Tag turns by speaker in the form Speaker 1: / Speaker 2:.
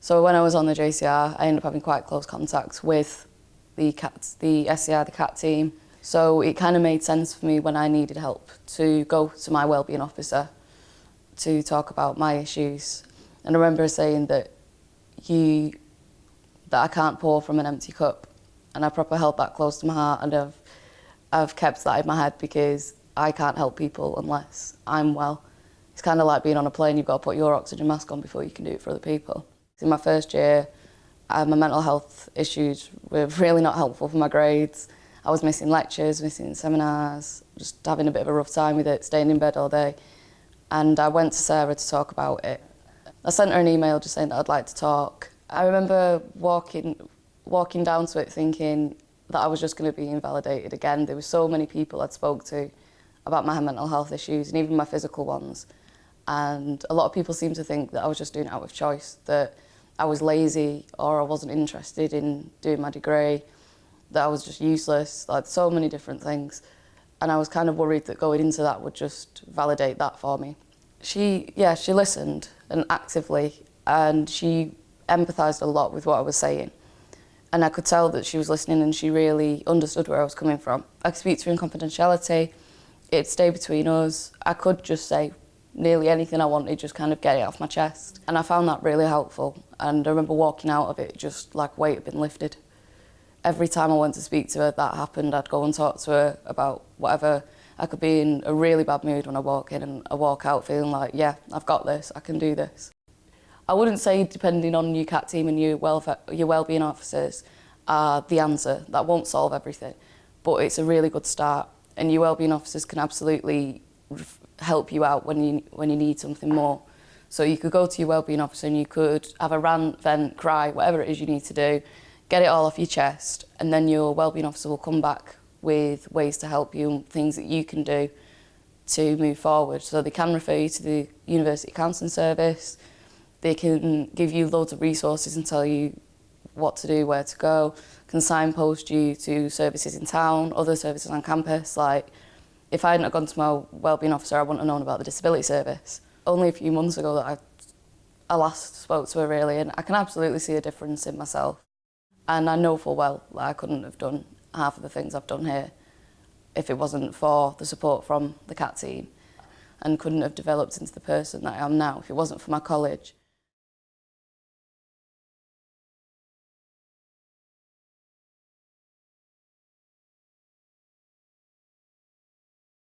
Speaker 1: So when I was on the JCR, I ended up having quite close contact with the SCR, the CAT team. So it kind of made sense for me when I needed help to go to my wellbeing officer to talk about my issues. And I remember saying that I can't pour from an empty cup, and I proper held that close to my heart, and I've kept that in my head because I can't help people unless I'm well. It's kind of like being on a plane, you've got to put your oxygen mask on before you can do it for other people. In my first year, my mental health issues were really not helpful for my grades. I was missing lectures, missing seminars, just having a bit of a rough time with it, staying in bed all day. And I went to Sarah to talk about it. I sent her an email just saying that I'd like to talk. I remember walking down to it thinking that I was just going to be invalidated again. There were so many people I'd spoke to about my mental health issues and even my physical ones. And a lot of people seemed to think that I was just doing it out of choice, that I was lazy or I wasn't interested in doing my degree, that I was just useless, like so many different things. And I was kind of worried that going into that would just validate that for me. She listened and actively, and she empathised a lot with what I was saying. And I could tell that she was listening and she really understood where I was coming from. I could speak to her in confidentiality, it'd stay between us. I could just say nearly anything I wanted, just kind of get it off my chest. And I found that really helpful. And I remember walking out of it just like weight had been lifted. Every time I went to speak to her, that happened. I'd go and talk to her about whatever. I could be in a really bad mood when I walk in and I walk out feeling like, yeah, I've got this, I can do this. I wouldn't say depending on your CAT team and your wellbeing officers are the answer. That won't solve everything, but it's a really good start. And your wellbeing officers can absolutely help you out when you need something more. So you could go to your wellbeing officer and you could have a rant, vent, cry, whatever it is you need to do, get it all off your chest, and then your wellbeing officer will come back with ways to help you and things that you can do to move forward. So they can refer you to the university counselling service, they can give you loads of resources and tell you what to do, where to go, can signpost you to services in town, other services on campus. Like, if I hadn't have gone to my wellbeing officer, I wouldn't have known about the disability service. Only a few months ago that I last spoke to her really, and I can absolutely see a difference in myself. And I know full well that I couldn't have done half of the things I've done here if it wasn't for the support from the CAT team, and couldn't have developed into the person that I am now if it wasn't for my college.